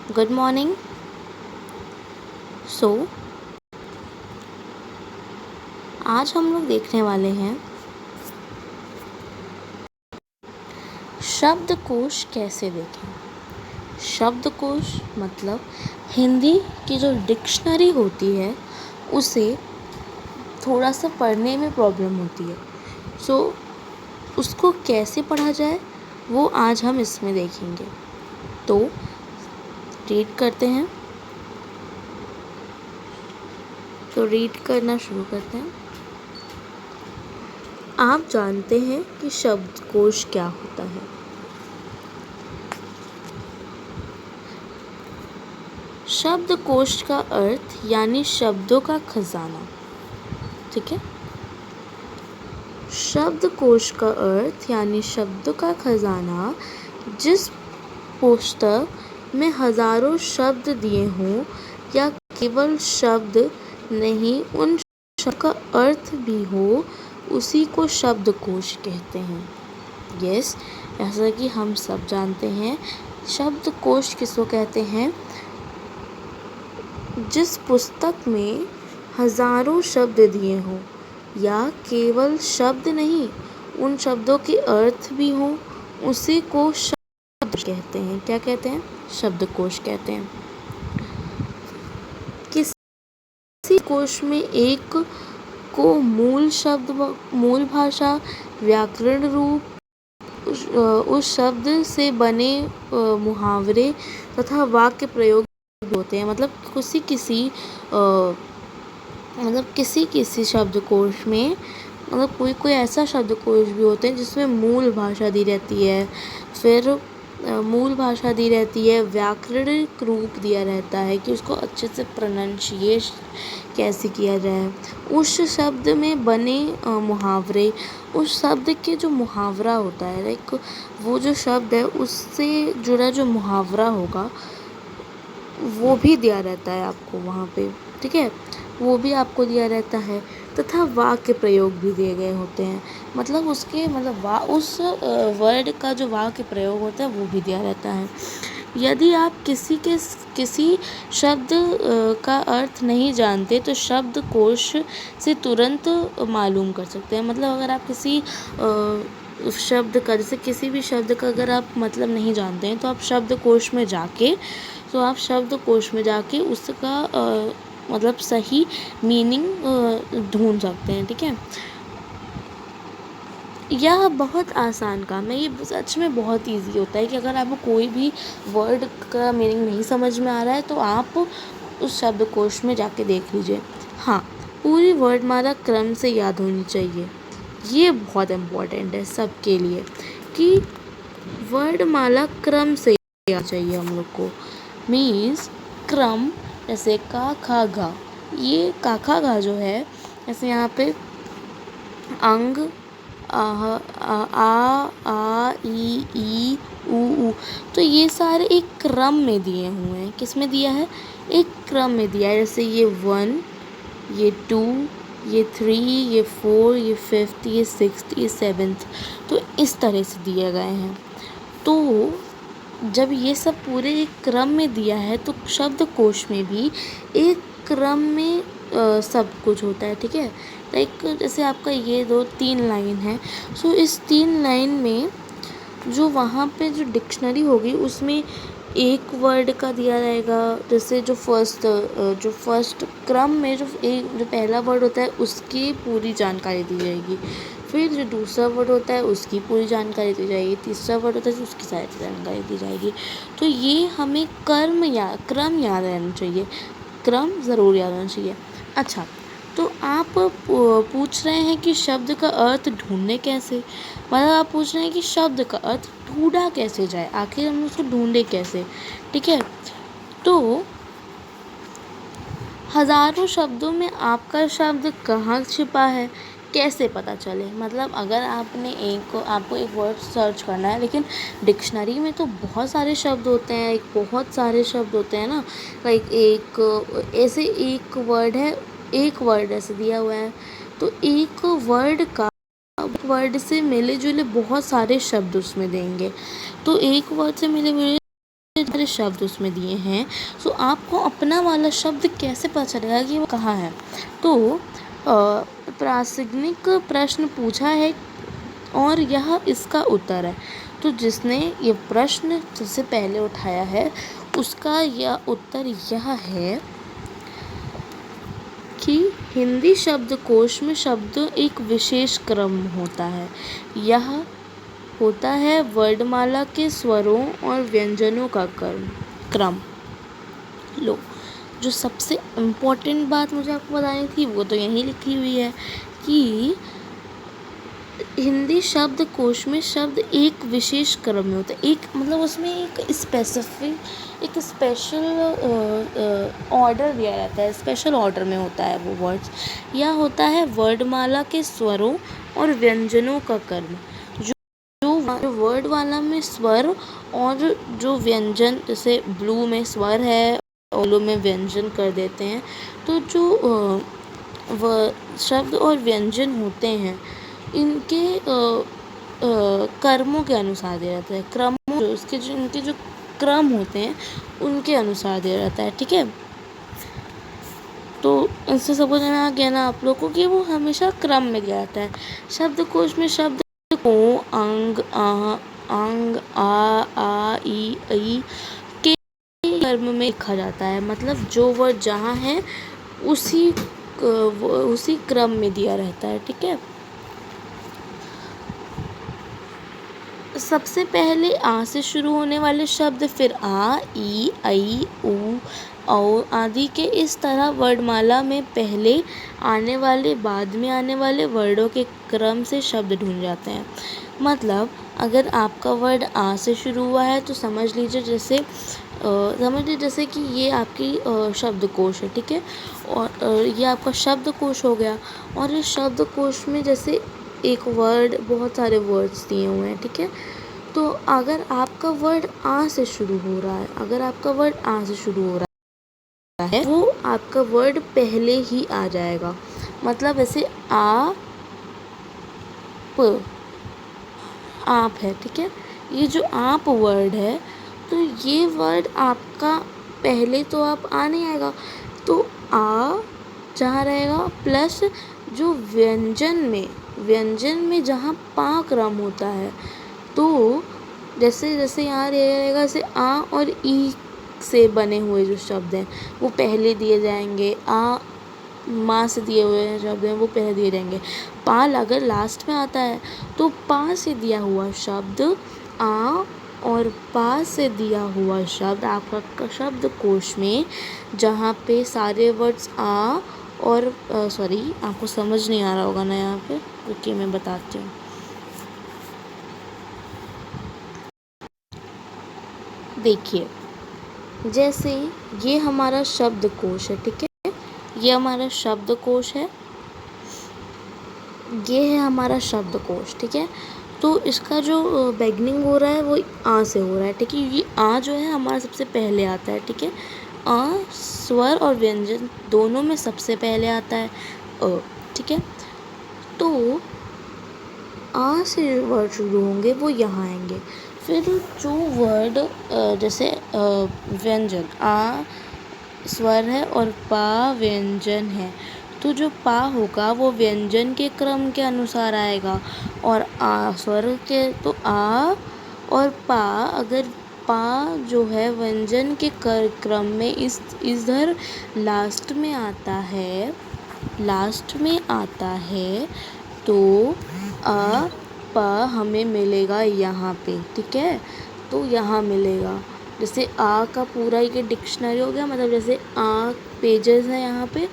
Good morning. सो आज हम लोग देखने वाले हैं शब्दकोश कैसे देखें। शब्दकोश मतलब हिंदी की जो डिक्शनरी होती है उसे थोड़ा सा पढ़ने में प्रॉब्लम होती है। सो उसको कैसे पढ़ा जाए वो आज हम इसमें देखेंगे। तो रीड करते हैं। तो रीड करना शुरू करते हैं। आप जानते हैं कि शब्दकोश क्या होता है। शब्दकोश का अर्थ यानी शब्दों का खजाना। ठीक है। शब्दकोश का अर्थ यानी शब्दों का खजाना जिस पुस्तक में हजारों शब्द दिए हों या केवल शब्द नहीं उन शब्द का अर्थ भी हो उसी को शब्दकोश कहते हैं। यस, ऐसा कि हम सब जानते हैं शब्दकोश किसको कहते हैं। जिस पुस्तक में हजारों शब्द दिए हों या केवल शब्द नहीं उन शब्दों के अर्थ भी हों उसी को शब्द कहते हैं। क्या कहते हैं? शब्दकोश कहते हैं। किसी कोश में एक को मूल शब्द, मूल भाषा, व्याकरण रूप, उस शब्द से बने मुहावरे तथा वाक्य प्रयोग होते हैं। मतलब किसी शब्दकोश में मतलब कोई ऐसा शब्दकोश भी होते हैं जिसमें मूल भाषा दी रहती है, फिर मूल भाषा दी रहती है, व्याकरणिक रूप दिया रहता है कि उसको अच्छे से प्रोनाउंसिएट कैसे किया जाए, उस शब्द में बने मुहावरे, उस शब्द के जो मुहावरा होता है लाइक वो जो शब्द है उससे जुड़ा जो मुहावरा होगा वो भी दिया रहता है आपको वहाँ पे। ठीक है, वो भी आपको दिया रहता है तथा वाक्य प्रयोग भी दिए गए होते हैं। मतलब उसके उस वर्ड का जो वाक्य प्रयोग होता है वो भी दिया रहता है। यदि आप किसी शब्द का अर्थ नहीं जानते तो शब्दकोश से तुरंत मालूम कर सकते हैं। मतलब अगर आप किसी शब्द का जैसे किसी भी शब्द का अगर आप मतलब नहीं जानते हैं तो आप शब्दकोश में जाके उसका मतलब सही मीनिंग ढूंढ सकते हैं। ठीक है, यह बहुत आसान काम है। ये सच में बहुत इजी होता है कि अगर आपको कोई भी वर्ड का मीनिंग नहीं समझ में आ रहा है तो आप उस शब्दकोश में जाके देख लीजिए। हाँ, पूरी वर्डमाला क्रम से याद होनी चाहिए। ये बहुत इम्पोर्टेंट है सबके लिए कि वर्डमाला क्रम से याद चाहिए हम लोग को। मीन्स क्रम, जैसे का खा गा, ये का खा गा जो है जैसे यहाँ पे अंग आ ई ऊ, तो ये सारे एक क्रम में दिए हुए हैं। किस में दिया है? एक क्रम में दिया है। जैसे ये 1, ये 2, ये 3, ये 4, ये 5th, ये 6th, ये 7th, तो इस तरह से दिए गए हैं। तो जब ये सब पूरे एक क्रम में दिया है तो शब्दकोश में भी एक क्रम में सब कुछ होता है। ठीक है, लाइक जैसे आपका ये 2-3 लाइन है, सो इस 3 लाइन में जो वहाँ पे जो डिक्शनरी होगी उसमें एक वर्ड का दिया रहेगा। जैसे जो फर्स्ट क्रम में जो पहला वर्ड होता है उसकी पूरी जानकारी दी जाएगी, फिर जो दूसरा वर्ड होता है उसकी पूरी जानकारी दी जाएगी, तीसरा वर्ड होता है उसकी सारी जानकारी दी जाएगी। तो ये हमें क्रम याद रहना चाहिए, क्रम ज़रूर याद रहना चाहिए। अच्छा, तो आप पूछ रहे हैं कि शब्द का अर्थ ढूंढने कैसे। मतलब आप पूछ रहे हैं कि शब्द का अर्थ ढूंढा कैसे जाए, आखिर हम उसको ढूंढे कैसे। ठीक है, तो हजारों शब्दों में आपका शब्द कहाँ छिपा है कैसे पता चले। मतलब अगर आपको एक वर्ड सर्च करना है, लेकिन डिक्शनरी में तो बहुत सारे शब्द होते हैं, बहुत सारे शब्द होते हैं ना। लाइक एक वर्ड है, एक वर्ड ऐसे दिया हुआ है, तो एक वर्ड से मिले जुले बहुत सारे शब्द उसमें देंगे। तो एक वर्ड से मिले जुले सारे शब्द उसमें दिए हैं, सो आपको अपना वाला शब्द कैसे पता चलेगा कि वो कहाँ है। तो प्रासंगिक प्रश्न पूछा है और यह इसका उत्तर है। तो जिसने ये प्रश्न सबसे पहले उठाया है उसका यह उत्तर यह है कि हिंदी शब्दकोश में शब्द एक विशेष क्रम होता है। यह होता है वर्णमाला के स्वरों और व्यंजनों का क्रम। लो, जो सबसे इम्पोर्टेंट बात मुझे आपको बतानी थी वो तो यहीं लिखी हुई है कि हिंदी शब्दकोश में शब्द एक विशेष क्रम में होता है। एक मतलब उसमें एक स्पेशल ऑर्डर दिया रहता है, स्पेशल ऑर्डर में होता है वो वर्ड्स। यह होता है वर्णमाला के स्वरों और व्यंजनों का क्रम। जो वर्णमाला में स्वर और जो व्यंजन, जैसे ब्लू में स्वर है और ब्लू में व्यंजन कर देते हैं, तो जो शब्द और व्यंजन होते हैं इनके कर्मों के अनुसार दिया जाता है। क्रमों जो उसके जो इनके जो क्रम होते हैं उनके अनुसार दिया जाता है। ठीक है, तो इससे समझ में आ गया ना आप लोग को कि वो हमेशा क्रम में दिया जाता है। शब्दकोश में शब्द को अंग, आ, ई के कर्म में लिखा जाता है। मतलब जो वर्ड जहाँ है उसी क्रम में दिया रहता है। ठीक है, सबसे पहले आ से शुरू होने वाले शब्द, फिर आ, ई, ऐ, ऊ, औ आदि के इस तरह वर्णमाला में पहले आने वाले बाद में आने वाले वर्डों के क्रम से शब्द ढूंढ जाते हैं। मतलब अगर आपका वर्ड आ से शुरू हुआ है तो समझ लीजिए जैसे कि ये आपकी शब्दकोश है। ठीक है, और ये आपका शब्दकोश हो गया। और इस शब्दकोश में जैसे एक वर्ड, बहुत सारे वर्ड्स दिए हुए हैं। ठीक है, तो अगर आपका वर्ड आ से शुरू हो रहा है, वो आपका वर्ड पहले ही आ जाएगा। मतलब ऐसे आप है। ठीक है, ये जो आप वर्ड है, तो ये वर्ड आपका पहले तो आप आ नहीं आएगा, तो आ जहाँ रहेगा प्लस जो व्यंजन में जहाँ पा क्रम होता है, तो जैसे यहाँ रहेगा, जैसे आ और ई से बने हुए जो शब्द हैं वो पहले दिए जाएंगे। आ माँ से दिए हुए शब्द हैं वो पहले दिए जाएंगे। पाल अगर लास्ट में आता है तो पा से दिया हुआ शब्द आ और पा से दिया हुआ शब्द आपका शब्दकोश में, जहाँ पे सारे वर्ड्स आ और सॉरी आपको समझ नहीं आ रहा होगा ना यहाँ पे, रुकिए मैं बताती हूँ। देखिए, जैसे ये हमारा शब्दकोश है। ठीक है, ये हमारा शब्दकोश है, ये है हमारा शब्दकोश। ठीक है, तो इसका जो बिगनिंग हो रहा है वो आ से हो रहा है। ठीक है, ये आ जो है हमारा सबसे पहले आता है। ठीक है, आ स्वर और व्यंजन दोनों में सबसे पहले आता है अ। ठीक है, तो आ से वर्ड शुरू होंगे वो यहाँ आएंगे। फिर जो वर्ड जैसे व्यंजन, आ स्वर है और पा व्यंजन है, तो जो पा होगा वो व्यंजन के क्रम के अनुसार आएगा, और आ स्वर के तो आ और पा, अगर पा जो है व्यंजन के क्रम में इधर लास्ट में आता है, तो आ पा हमें मिलेगा यहाँ पे। ठीक है, तो यहाँ मिलेगा। जैसे आ का पूरा एक डिक्शनरी हो गया, मतलब जैसे आ पेजेस है यहाँ पे,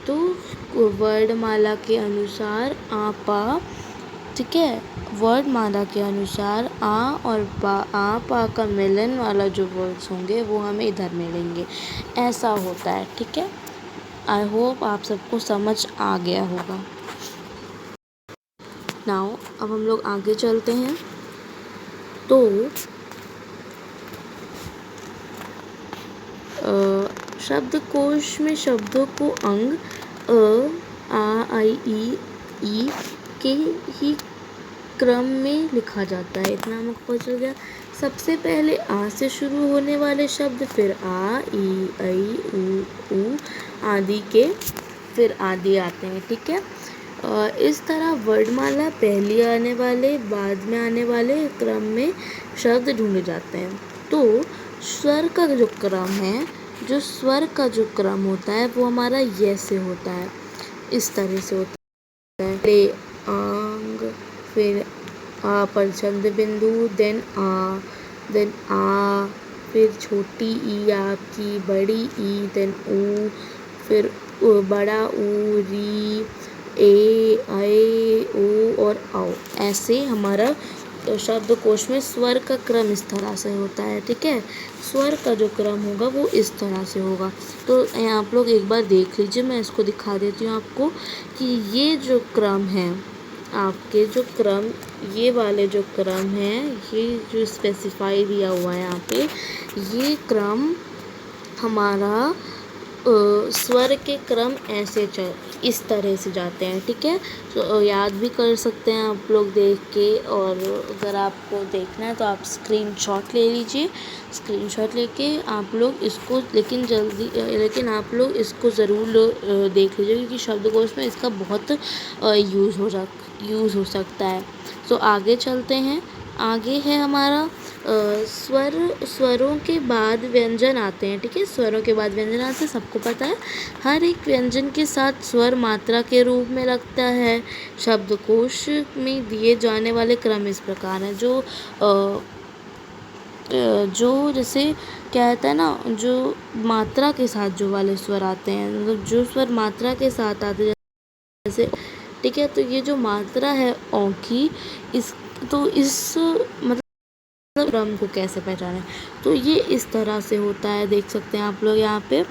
तो वर्णमाला के अनुसार आ पा। ठीक है, वर्णमाला के अनुसार आ और पा का मिलन वाला जो वर्ड्स होंगे वो हमें इधर मिलेंगे। ऐसा होता है। ठीक है, आई होप आप सबको समझ आ गया होगा। नाउ अब हम लोग आगे चलते हैं। तो शब्दकोश में शब्दों को अंग अ, आ, ई के ही क्रम में लिखा जाता है। इतना हमको पता चल गया। सबसे पहले आ से शुरू होने वाले शब्द, फिर आ, ई, ऐ, ऊ आदि के फिर आदि आते हैं। ठीक है, इस तरह वर्णमाला पहले आने वाले बाद में आने वाले क्रम में शब्द ढूंढे जाते हैं। तो स्वर का जो क्रम है, जो स्वर का जो क्रम होता है वो हमारा ये से होता है, इस तरह से होता है। पहले आंग, फिर आ पर छंद बिंदु, देन आ, फिर छोटी ई आपकी, बड़ी ई, देन ऊ, फिर बड़ा ऊ, री, ए, ऐ, ओ और औ। ऐसे हमारा शब्दकोश में स्वर का क्रम इस तरह से होता है। ठीक है, स्वर का जो क्रम होगा वो इस तरह से होगा। तो आप लोग एक बार देख लीजिए, मैं इसको दिखा देती हूँ आपको कि ये जो क्रम है, आपके जो क्रम, ये वाले जो क्रम है, ये जो स्पेसिफाई दिया हुआ है यहाँ पे, ये क्रम हमारा स्वर के क्रम ऐसे इस तरह से जाते हैं। ठीक है, तो याद भी कर सकते हैं आप लोग देख के, और अगर आपको देखना है तो आप स्क्रीनशॉट ले लीजिए। स्क्रीनशॉट लेके आप लोग इसको, लेकिन आप लोग इसको ज़रूर देख लीजिए, क्योंकि शब्दकोश में इसका बहुत यूज़ हो सकता है। तो आगे चलते हैं। आगे है हमारा स्वरों के बाद व्यंजन आते हैं। ठीक है, स्वरों के बाद व्यंजन आते हैं, सबको पता है। हर एक व्यंजन के साथ स्वर मात्रा के रूप में लगता है। शब्दकोश में दिए जाने वाले क्रम इस प्रकार हैं। जो जैसे क्या कहता है ना, जो मात्रा के साथ जो वाले स्वर आते हैं, मतलब जो स्वर मात्रा के साथ आते हैं जैसे, ठीक है, तो ये जो मात्रा है औ की, इस मतलब क्रम को कैसे पहचानें, तो ये इस तरह से होता है। देख सकते हैं आप लोग यहाँ पे।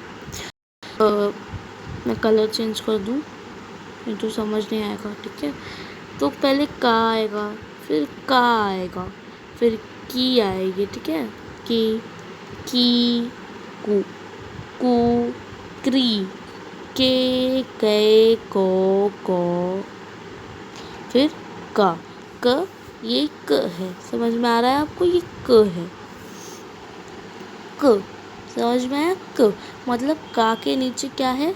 मैं कलर चेंज कर दूँ, नहीं तो समझ नहीं आएगा। ठीक है, तो पहले का आएगा, फिर का आएगा, फिर की आएगी। ठीक है, की, कू, क्री, के, को, फिर क, ये क है। समझ में आ रहा है आपको? ये क है, क। समझ में आया? क मतलब का के नीचे क्या है,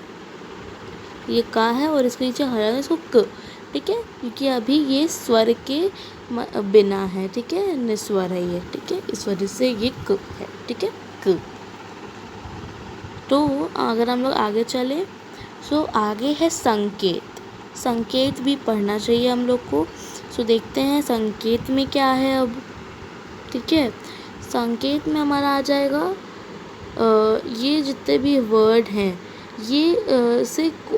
ये का है, और इसके नीचे हरा है, इसको क। ठीक है, क्योंकि अभी ये स्वर के बिना है। ठीक है, निस्वर है ये। ठीक है, इस वजह से ये क है। ठीक है, क। तो अगर हम लोग आगे चले, तो आगे है संकेत। संकेत भी पढ़ना चाहिए हम लोग को। तो देखते हैं संकेत में क्या है अब। ठीक है, संकेत में हमारा आ जाएगा ये जितने भी वर्ड हैं, ये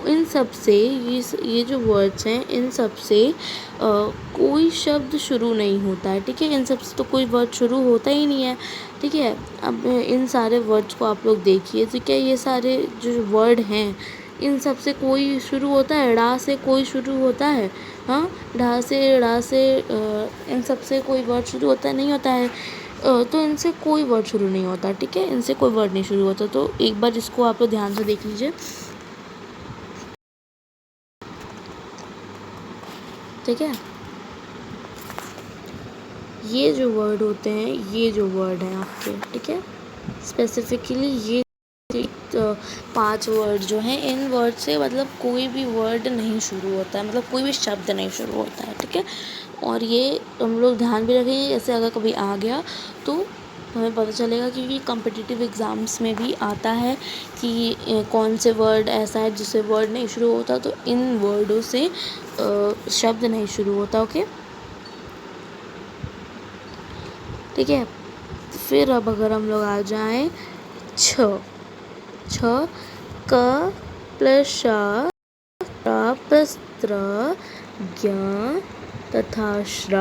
इन सब से, ये जो वर्ड्स हैं, इन सब से कोई शब्द शुरू नहीं होता है। ठीक है, इन सब से तो कोई वर्ड शुरू होता ही नहीं है। ठीक है, अब इन सारे वर्ड्स को आप लोग देखिए। तो क्या ये सारे जो वर्ड हैं, इन सब से कोई शुरू होता है? ड़ा से कोई शुरू होता है? हाँ, ड़ा से इन सब से कोई वर्ड शुरू होता है? नहीं होता है। तो इनसे कोई वर्ड शुरू नहीं होता। ठीक है, इनसे कोई वर्ड नहीं शुरू होता। तो एक बार इसको आप लोग ध्यान से देख लीजिए। ठीक है, ये जो वर्ड होते हैं, ये जो वर्ड हैं आपके, ठीक है, स्पेसिफिकली ये 5 वर्ड जो हैं, इन वर्ड से मतलब कोई भी वर्ड नहीं शुरू होता है, मतलब कोई भी शब्द नहीं शुरू होता है। ठीक है, और ये हम लोग ध्यान भी रखेंगे, जैसे अगर कभी आ गया तो हमें पता चलेगा, क्योंकि कॉम्पिटिटिव एग्ज़ाम्स में भी आता है कि कौन से वर्ड ऐसा है जिससे वर्ड नहीं शुरू होता, तो इन वर्डों से शब्द नहीं शुरू होता। ओके, ठीक है। फिर अब अगर हम लोग आ जाएं, छ क प्लस श प्लस त्र ज्ञ तथा श्र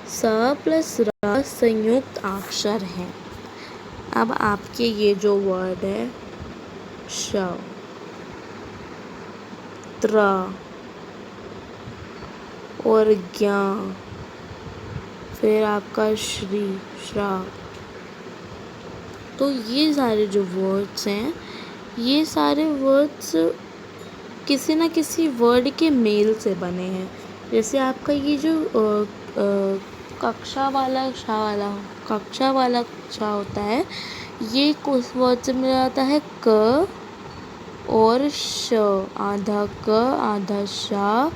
स प्लस र संयुक्त अक्षर हैं। अब आपके ये जो वर्ड है, श, त्र और ज्ञ, फिर आपका श्री, श्रा, तो ये सारे जो वर्ड्स हैं, ये सारे वर्ड्स किसी ना किसी वर्ड के मेल से बने हैं। जैसे आपका ये जो कक्षा वाला, कक्षा वाला क्षा होता है, ये किस वर्ड से मिला जाता है? क और श, आधा क आधा शा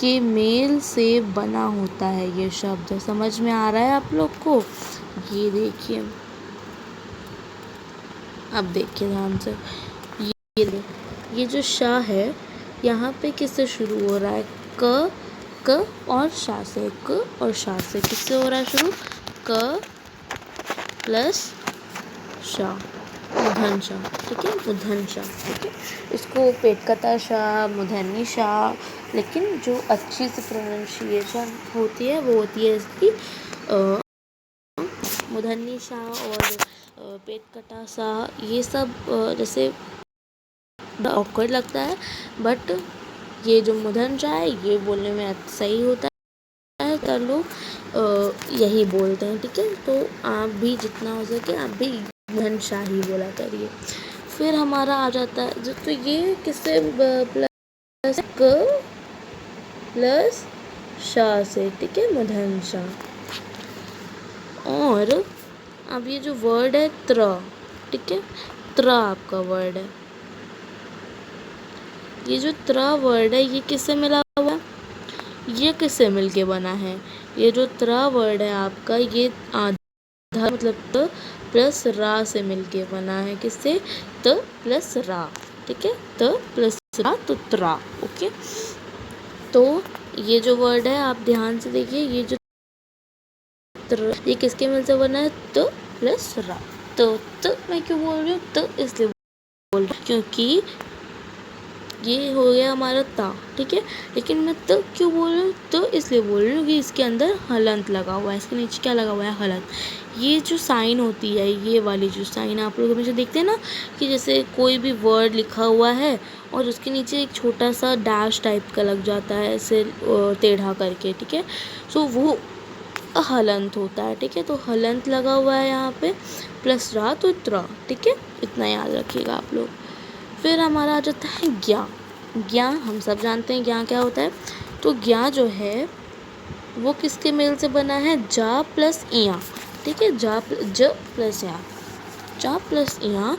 के मेल से बना होता है ये शब्द। समझ में आ रहा है आप लोग को? ये देखिए, अब देखिए ध्यान से, ये जो शा है यहाँ पे किससे शुरू हो रहा है? क और शा से, क और शा से किससे हो रहा है शुरू? क प्लस शा, मूर्धन्य शा, ठीक है, मूर्धन्य शा, ठीक है। इसको पेटकथा शा, मूर्धन्य शा, लेकिन जो अच्छी से प्रोनाउंसिएशन होती है वो होती है इसकी मूर्धन्य शा और पेटकथा शा। ये सब जैसे ऑकवर्ड लगता है, बट ये जो मूर्धन्य शा है ये बोलने में सही होता है, कर लोग यही बोलते हैं, ठीक है। तो आप भी जितना हो सके आप भी मूर्धन्य शा ही बोला करिए। फिर हमारा आ जाता है तो ये किससे प्लस क प्लस शा से, ठीक है, मूर्धन्य शा। और अब ये जो वर्ड है त्र, ठीक है, त्र आपका वर्ड है। ये जो त्र वर्ड है ये किससे मिला हुआ है? ये किससे मिलके बना है? ये जो त्र वर्ड है आपका ये आधा मतलब त प्लस रा से मिलके बना है। किससे? त प्लस रा, ठीक है, त प्लस रा तो त्रा, ओके। तो ये जो वर्ड है आप ध्यान से देखिए, ये जो ये किसके मिल से बना है? त प्लस रा। तो मैं क्यों बोल रही हूँ त? इसलिए बोल रही हूँ क्योंकि ये हो गया हमारा ता, ठीक है, लेकिन मैं त क्यों बोल रही हूँ? तो इसलिए बोल रही हूँ कि इसके अंदर हलंत लगा हुआ है। इसके नीचे क्या लगा हुआ है? हलंत। ये जो साइन होती है, ये वाली जो साइन आप लोग हमेशा देखते हैं ना, कि जैसे कोई भी वर्ड लिखा हुआ है और उसके नीचे एक छोटा सा डैश टाइप का लग जाता है ऐसे टेढ़ा करके, ठीक है, सो वो हलंत होता है, ठीक है। तो हलंत लगा हुआ है यहाँ पे, प्लस रा तो त्रा, ठीक है, इतना याद रखिएगा आप लोग। फिर हमारा आ जाता है ज्ञा। ज्ञा हम सब जानते हैं ज्ञा क्या होता है। तो ज्ञा जो है वो किसके मेल से बना है? जा प्लस इया, ठीक है, ज प्लस या, जा प्लस इया।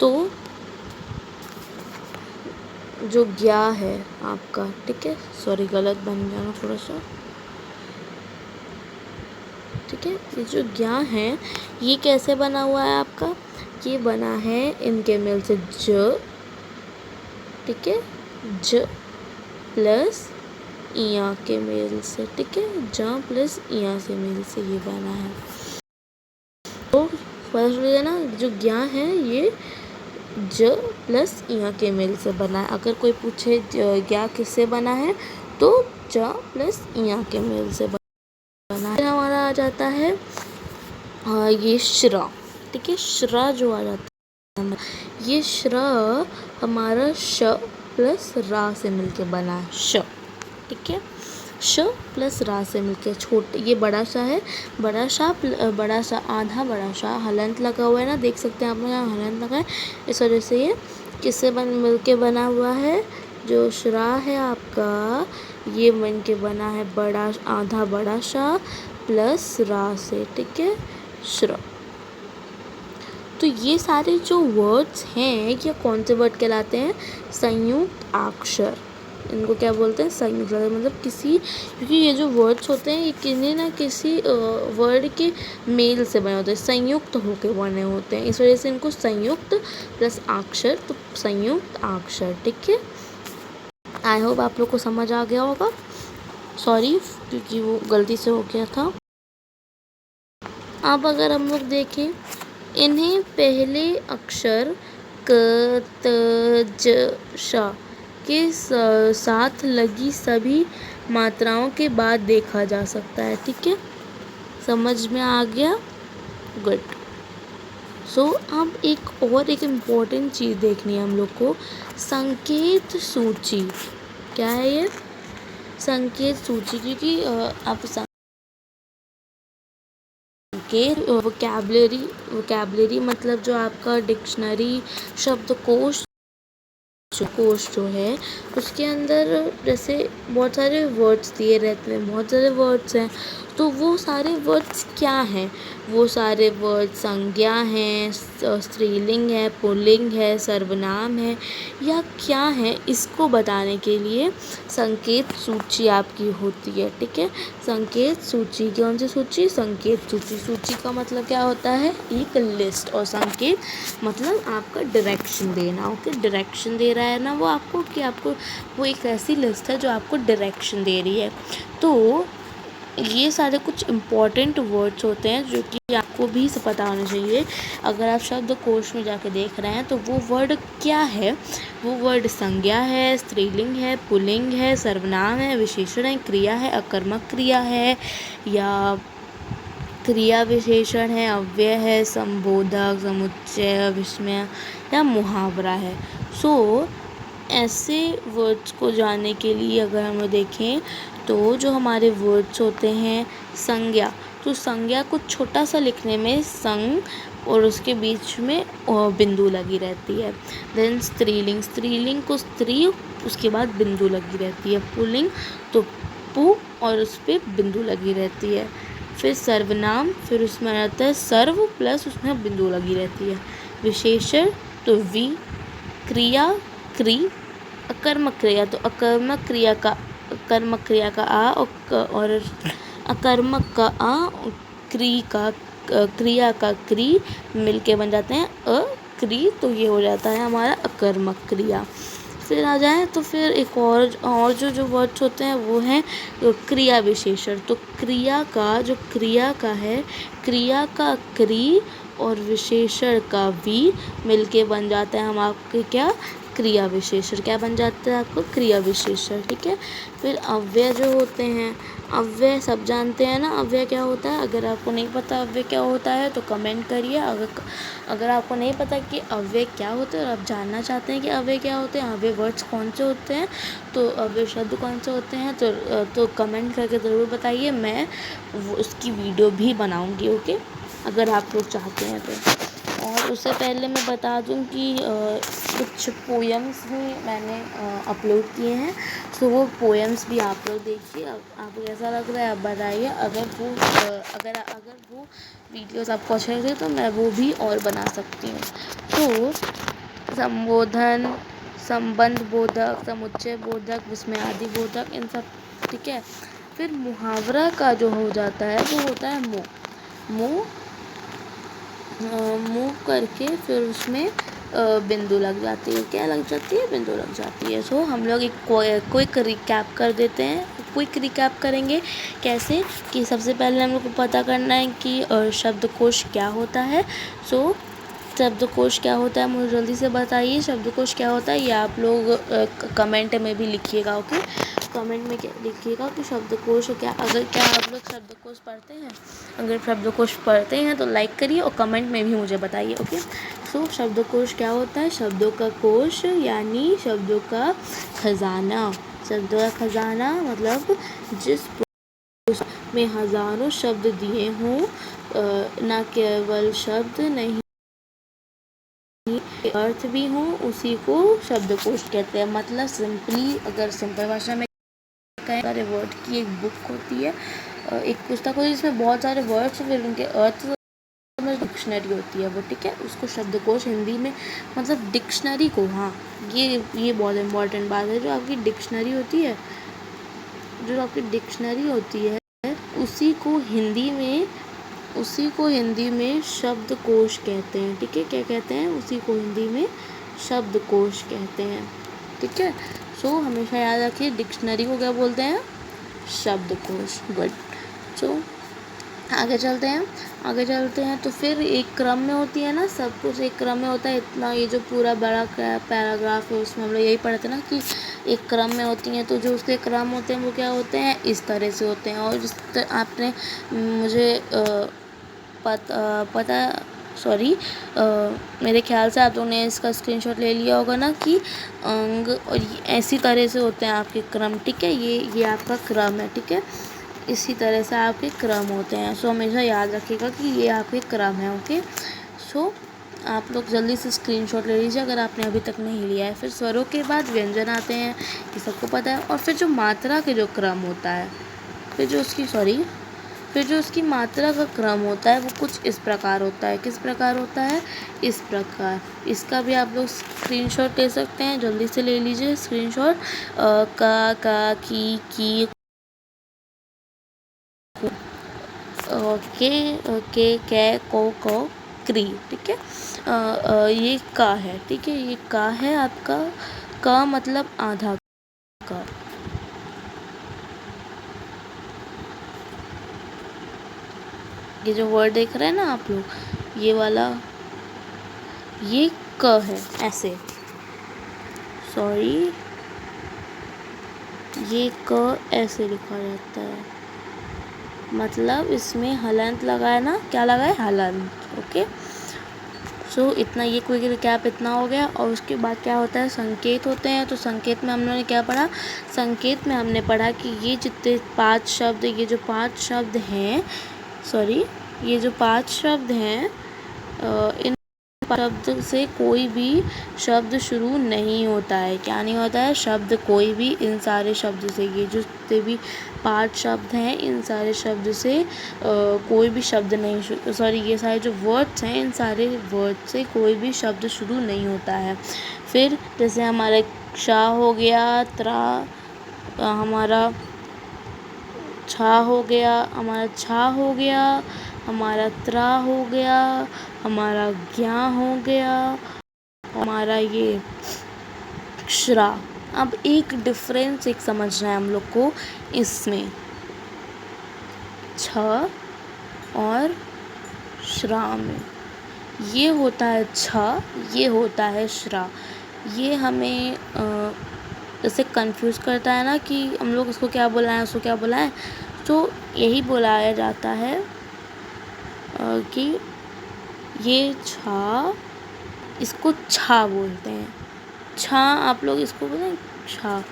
तो जो ज्ञा है आपका, ठीक है, सॉरी गलत बन जाना थोड़ा सा, ठीक है, ये जो ज्ञा है ये कैसे बना हुआ है आपका? ये बना है इनके मेल से ज, ठीक है, ज प्लस इया के मेल से, ठीक है, ज प्लस इया से मेल से ये बना है। तो फर्स्ट लीजिए ना, जो ज्ञा है ये ज प्लस इया के मेल से बना है। अगर कोई पूछे ज्ञा किससे बना है तो ज प्लस इया के मेल से बना है। हमारा आ जाता है ये श्र, ठीक है, श्र जो आ जाता है, ये श्र हमारा श प्लस रा से मिलके बना है, श, ठीक है, श प्लस रा से मिलके। छोटे ये बड़ा सा है, बड़ा सा आधा बड़ा सा हलंत लगा हुआ है ना, देख सकते हैं आप यहाँ हलंत लगा है, इस वजह से ये किससे मिलके बना हुआ है? जो श्रा है आपका ये बन के बना है बड़ा आधा बड़ा सा प्लस रा से, ठीक है, श्र। तो ये सारे जो वर्ड्स हैं ये कौन से वर्ड कहलाते हैं? संयुक्त अक्षर। इनको क्या बोलते हैं? संयुक्त अक्षर। मतलब किसी, क्योंकि ये जो वर्ड्स होते हैं ये किसी ना किसी वर्ड के मेल से बने होते हैं, संयुक्त होकर बने होते हैं, इस वजह से इनको संयुक्त प्लस अक्षर, तो संयुक्त अक्षर, ठीक है। आई होप आप लोग को समझ आ गया होगा, सॉरी क्योंकि वो गलती से हो गया था। अब अगर हम लोग देखें, इन्हें पहले अक्षर क त ज श के साथ लगी सभी मात्राओं के बाद देखा जा सकता है, ठीक है, समझ में आ गया? गुड। सो अब एक इम्पोर्टेंट चीज़ देखनी है हम लोग को, संकेत सूची। क्या है ये? संकेत सूची, क्योंकि आप वोकैबुलरी मतलब जो आपका डिक्शनरी शब्दकोश जो है उसके अंदर जैसे बहुत सारे वर्ड्स दिए रहते हैं, बहुत सारे वर्ड्स हैं, तो वो सारे वर्ड्स क्या हैं? वो सारे वर्ड संज्ञा हैं, स्त्रीलिंग है, पुल्लिंग है, सर्वनाम है या क्या है, इसको बताने के लिए संकेत सूची आपकी होती है। ठीक है, संकेत सूची, कौन सी सूची? संकेत सूची। सूची का मतलब क्या होता है? एक लिस्ट, और संकेत मतलब आपका डायरेक्शन देना। ओके, डायरेक्शन दे रहा है ना वो आपको, कि आपको वो एक ऐसी लिस्ट है जो आपको डायरेक्शन दे रही है। तो ये सारे कुछ इम्पॉर्टेंट वर्ड्स होते हैं जो कि आपको भी पता होना चाहिए। अगर आप शब्दकोश में जाके देख रहे हैं तो वो वर्ड क्या है? वो वर्ड संज्ञा है, स्त्रीलिंग है, पुल्लिंग है, सर्वनाम है, विशेषण है, क्रिया है, अकर्मक क्रिया है या क्रिया विशेषण है, अव्यय है, संबोधक, समुच्चय, विस्मय या मुहावरा है। सो ऐसे वर्ड्स को जानने के लिए अगर हम देखें तो जो हमारे वर्ड्स होते हैं, संज्ञा, तो संज्ञा को छोटा सा लिखने में संग और उसके बीच में बिंदु लगी रहती है। देन स्त्रीलिंग, स्त्रीलिंग को स्त्री उसके बाद बिंदु लगी रहती है। पुल्लिंग तो पु और उस पर बिंदु लगी रहती है। फिर सर्वनाम, फिर उसमें आ जाता है सर्व प्लस उसमें बिंदु लगी रहती है। विशेषण तो वी, क्रिया क्री, अकर्मक क्रिया तो अकर्मक क्रिया का आ और अकर्मक का आ, क्रिया का क्री मिलके बन जाते हैं अक्री, तो ये हो जाता है हमारा अकर्मक क्रिया। फिर आ जाए तो फिर एक और जो वर्ड्स होते हैं वो हैं क्रिया विशेषण। तो क्रिया का है, क्रिया का क्री और विशेषण का वी मिलके बन जाता है हम आपके क्या? क्रिया विशेषण। क्या बन जाता है आपको? क्रिया विशेषण। ठीक है, फिर अव्यय जो होते हैं, अव्यय सब जानते हैं ना अव्यय क्या होता है? अगर आपको नहीं पता अव्यय क्या होता है तो कमेंट करिए। अगर आपको नहीं पता कि अव्यय क्या होते हैं और आप जानना चाहते हैं कि अव्यय क्या होते हैं, अव्यय वर्ड्स कौन से होते हैं, तो अव्यय शब्द कौन से होते हैं, तो कमेंट करके ज़रूर बताइए। मैं उसकी वीडियो भी बनाऊँगी। ओके, अगर आप लोग चाहते हैं तो। और उससे पहले मैं बता दूं कि कुछ पोएम्स भी मैंने अपलोड किए हैं, तो वो पोएम्स भी आप लोग देखिए। आपको कैसा लग रहा है आप बताइए। अगर वो वीडियोस आपको अच्छे लगे तो मैं वो भी और बना सकती हूँ। तो संबोधन, संबंध बोधक, समुच्चय बोधक, विस्मयादि बोधक, इन सब। ठीक है, फिर मुहावरा का जो हो जाता है वो होता है मुँह मूव करके फिर उसमें बिंदु लग जाती है। क्या लग जाती है? बिंदु लग जाती है। सो हम लोग एक क्विक रिकैप कर देते हैं। क्विक रिकैप करेंगे कैसे कि सबसे पहले हम लोग को पता करना है कि शब्दकोश क्या होता है। सो शब्दकोश क्या होता है मुझे जल्दी से बताइए। शब्दकोश क्या होता है ये आप लोग कमेंट में भी लिखिएगा। ओके, कमेंट में क्या लिखिएगा कि शब्दकोश क्या आप लोग शब्दकोश पढ़ते हैं। अगर शब्दकोश पढ़ते हैं तो लाइक करिए और कमेंट में भी मुझे बताइए। ओके, सो शब्दकोश क्या होता है? शब्दों का कोश यानी शब्दों का खजाना। शब्दों का खजाना मतलब जिस में हजारों शब्द दिए हों, न केवल शब्द नहीं अर्थ भी हो, उसी को शब्दकोश कहते हैं। मतलब सिंपली अगर सिंपल भाषा में कहें, सारे वर्ड की एक बुक होती है, एक पुस्तक होती है जिसमें बहुत सारे वर्ड्स फिर उनके अर्थ डिक्शनरी होती है वो। ठीक है, उसको शब्दकोश हिंदी में मतलब डिक्शनरी को, हाँ ये बहुत इम्पोर्टेंट बात है। जो आपकी डिक्शनरी होती है उसी को हिंदी में शब्दकोश कहते हैं। ठीक है, क्या कहते हैं? उसी को हिंदी में शब्दकोश कहते हैं। ठीक है, सो हमेशा याद रखिए डिक्शनरी को क्या बोलते हैं? शब्दकोश। गुड। सो आगे चलते हैं तो फिर एक क्रम में होती है ना, सब कुछ एक क्रम में होता है। इतना ये जो पूरा बड़ा पैराग्राफ है उसमें हम लोग यही पढ़ते हैं ना कि एक क्रम में होती हैं। तो जो उसके क्रम होते हैं वो क्या होते हैं? इस तरह से होते हैं। और आपने मुझे मेरे ख्याल से आप लोगों ने इसका स्क्रीनशॉट ले लिया होगा ना कि अंग और ऐसी तरह से होते हैं आपके क्रम। ठीक है, ये आपका क्रम है। ठीक है, इसी तरह से आपके क्रम होते हैं। सो हमेशा याद रखिएगा कि ये आपके क्रम है। ओके, सो आप लोग जल्दी से स्क्रीनशॉट ले लीजिए अगर आपने अभी तक नहीं लिया है। फिर स्वरों के बाद व्यंजन आते हैं, ये सबको पता है। और फिर जो मात्रा के जो क्रम होता है, फिर जो उसकी फिर जो उसकी मात्रा का क्रम होता है वो कुछ इस प्रकार होता है। किस प्रकार होता है? इस प्रकार। इसका भी आप लोग स्क्रीनशॉट ले सकते हैं, जल्दी से ले लीजिए स्क्रीनशॉट। का की ओके ओके कै को क्री, ठीक है। ये का है, ठीक है, ये का है आपका। का मतलब आधा का। ये जो वर्ड देख रहे हैं ना आप लोग, ये वाला, ये क है, ऐसे, सॉरी, ये क ऐसे लिखा जाता है, मतलब इसमें हलंत लगा है ना, क्या लगा है? हलंत। ओके, सो इतना, ये क्विक रिकैप इतना हो गया। और उसके बाद क्या होता है? संकेत होते हैं। तो संकेत में हम लोगों ने क्या पढ़ा? संकेत में हमने पढ़ा कि ये जितने 5 शब्द, ये जो 5 शब्द हैं, सॉरी, ये जो 5 शब्द हैं, इन शब्द से कोई भी शब्द शुरू नहीं होता है। क्या नहीं होता है? शब्द कोई भी, इन सारे शब्द से, ये जो जितने भी 5 शब्द हैं, इन सारे शब्द से कोई भी शब्द नहीं, सॉरी, ये सारे जो वर्ड्स हैं, इन सारे वर्ड से कोई भी शब्द शुरू नहीं होता है। फिर जैसे हमारा शा हो गया, त्रा, हमारा छा हो गया, हमारा छा हो गया, हमारा त्रा हो गया, हमारा ज्ञा हो गया, हमारा ये श्रा। अब एक डिफरेंस एक समझना है हम लोग को इसमें, छ और श्रा में। ये होता है छ, ये होता है श्रा। ये हमें जैसे कंफ्यूज करता है ना कि हम लोग उसको क्या बुलाएं, उसको क्या बुलाएं। तो यही बुलाया जाता है कि ये छा, इसको छा बोलते हैं। छा आप लोग इसको बोलें छा,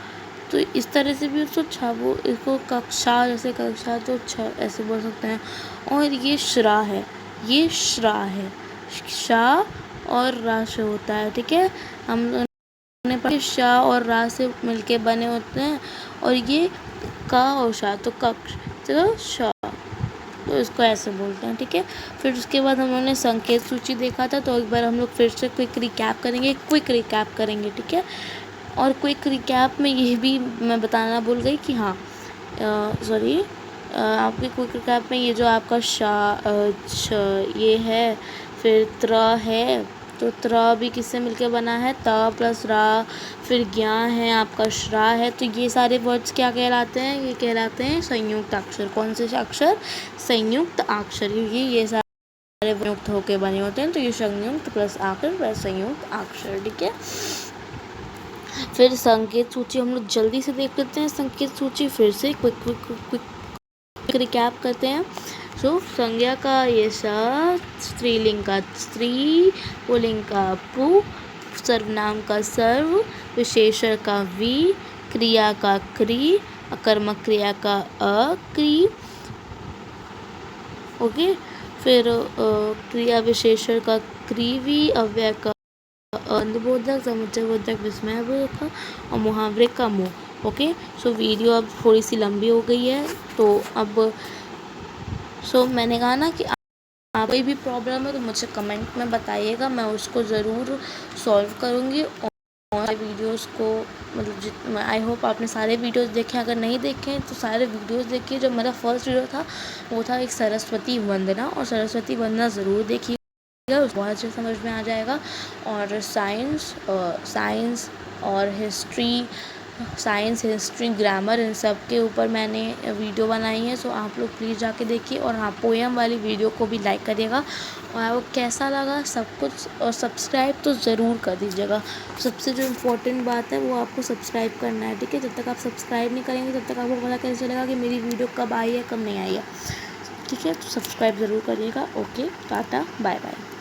तो इस तरह से भी उसको छा वो, इसको कक्षा, जैसे कक्षा, तो छ ऐसे बोल सकते हैं। और ये श्रा है, ये श्रा है, शा और रा से होता है, ठीक है। हमने पढ़ा शा और रा से मिलके बने होते हैं। और ये का और शा, तो कक्ष, तो शा, तो इसको ऐसे बोलते हैं, ठीक है। फिर उसके बाद हम लोगों ने संकेत सूची देखा था, तो एक बार हम लोग फिर से क्विक रिकैप करेंगे, ठीक है। और क्विक रिकैप में ये भी मैं बताना भूल गई कि हाँ, सॉरी, आपके क्विक रिकैप में ये जो आपका छ ये है, फिर त्र है, तो त्र भी किससे मिलके बना है? त प्लस रा। फिर ज्ञा है, आपका श्रा है। तो ये सारे वर्ड्स क्या कहलाते हैं? ये कहलाते हैं संयुक्त अक्षर। कौन से अक्षर? संयुक्त अक्षर। ये सारे संयुक्त होके बने होते हैं, तो ये संयुक्त प्लस अक्षर प्लस संयुक्त अक्षर, ठीक है। फिर संकेत सूची हम लोग जल्दी से देख लेते हैं। संकेत सूची फिर से क्विक रिकैप करते हैं। सो संज्ञा का ये सा, स्त्रीलिंग का स्त्री, पुल्लिंग का पु, सर्वनाम का सर्व, विशेषण का वी, क्रिया का क्री, अकर्मक क्रिया का अक्री, ओके। फिर क्रिया विशेषण का क्रीवी, अव्यय का अंधबोधक, समुच्चयबोधक, विस्मयबोधक और मुहावरे का मुँह, ओके। सो वीडियो अब थोड़ी सी लंबी हो गई है, तो अब मैंने कहा ना कि आप कोई भी प्रॉब्लम है तो मुझे कमेंट में बताइएगा, मैं उसको ज़रूर सॉल्व करूँगी। और वीडियोस को, मतलब आई होप आपने सारे वीडियोस देखे। अगर नहीं देखे तो सारे वीडियोस देखिए। जो मेरा फर्स्ट वीडियो था वो था एक सरस्वती वंदना, और सरस्वती वंदना ज़रूर देखिएगा, बहुत अच्छे समझ में आ जाएगा। और साइंस और हिस्ट्री, ग्रामर, इन सब के ऊपर मैंने वीडियो बनाई है। सो आप लोग प्लीज़ जाके देखिए। और हाँ, पोएम वाली वीडियो को भी लाइक करिएगा। और आपको कैसा लगा सब कुछ, और सब्सक्राइब तो ज़रूर कर दीजिएगा। सबसे जो इम्पोर्टेंट बात है वो आपको सब्सक्राइब करना है, ठीक है। जब तक आप सब्सक्राइब नहीं करेंगे तब तक आपको पता कैसे चलेगा कि मेरी वीडियो कब आई है, कब नहीं आई है, ठीक है। तो सब्सक्राइब ज़रूर करिएगा। Okay, tata, bye bye.